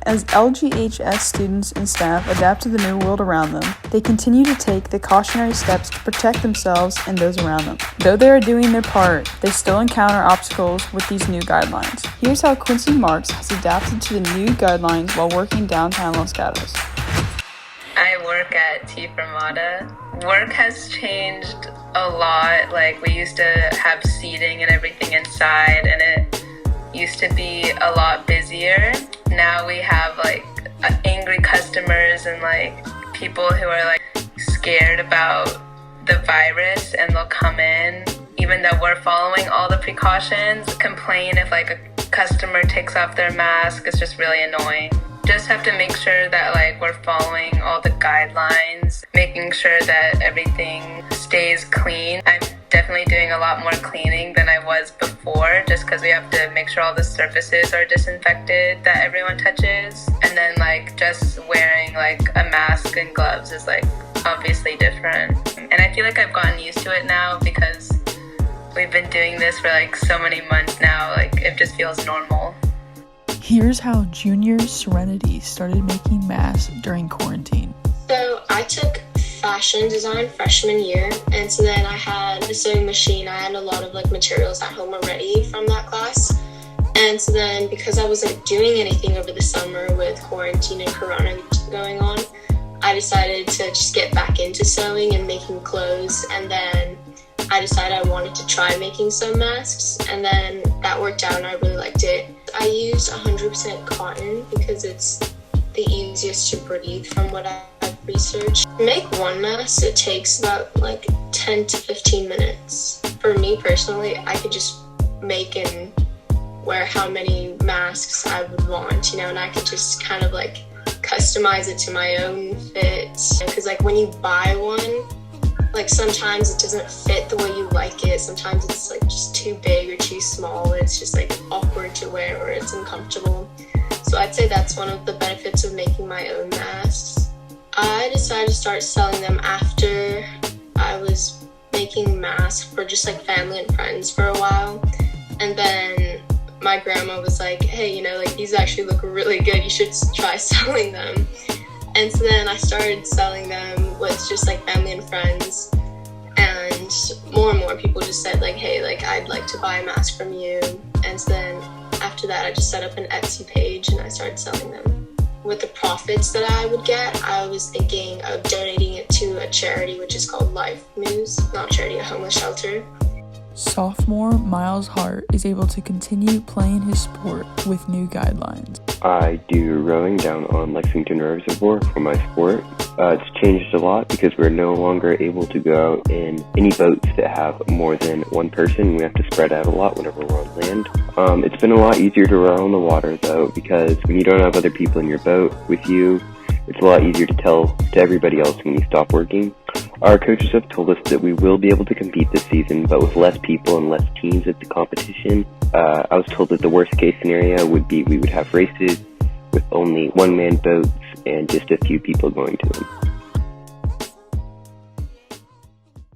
As LGHS students and staff adapt to the new world around them, they continue to take the cautionary steps to protect themselves and those around them. Though they are doing their part, they still encounter obstacles with these new guidelines. Here's how Quincy Marks has adapted to the new guidelines while working downtown Los Gatos. I work at T Fermata. Work has changed a lot. Like, we used to have seating and everything inside, and it used to be a lot busier. Now we have angry customers and people who are scared about the virus, and they'll come in even though we're following all the precautions, complain if a customer takes off their mask. It's just really annoying. Just have to make sure that we're following all the guidelines, making sure that everything stays clean. I'm definitely doing a lot more cleaning than I was before, just because we have to make sure all the surfaces are disinfected that everyone touches. And then just wearing a mask and gloves is obviously different. And I feel like I've gotten used to it now because we've been doing this for so many months now. It just feels normal. Here's how junior Serenity started making masks during quarantine. So I took fashion design freshman year, and so then I had a sewing machine. I had a lot of materials at home already from that class. And so then because I wasn't doing anything over the summer with quarantine and corona going on, I decided to just get back into sewing and making clothes. And then I decided I wanted to try making some masks, and then that worked out and I really liked it. I used 100% cotton because it's the easiest to breathe from what I've researched. To make one mask, it takes about 10 to 15 minutes. For me personally, I could just make and wear how many masks I would want, and I could just kind of customize it to my own fit. Because when you buy one, sometimes it doesn't fit the way you like it. Sometimes it's just too big or too small. It's just awkward to wear, or it's uncomfortable. So I'd say that's one of the benefits of making my own masks. I decided to start selling them after I was making masks for just family and friends for a while. And then my grandma was like, hey, these actually look really good. You should try selling them. And so then I started selling them with just family and friends, and more people just said hey, I'd like to buy a mask from you. And so then after that, I just set up an Etsy page and I started selling them. With the profits that I would get, I was thinking of donating it to a charity which is called Life Moves, not charity, a homeless shelter. Sophomore Miles Hart is able to continue playing his sport with new guidelines. I do rowing down on Lexington Reservoir for my sport. It's changed a lot because we're no longer able to go out in any boats that have more than one person. We have to spread out a lot whenever we're on land. It's been a lot easier to row on the water though, because when you don't have other people in your boat with you, it's a lot easier to tell to everybody else when you stop working. Our coaches have told us that we will be able to compete this season, but with less people and less teams at the competition. I was told that the worst case scenario would be we would have races with only one-man boats and just a few people going to them.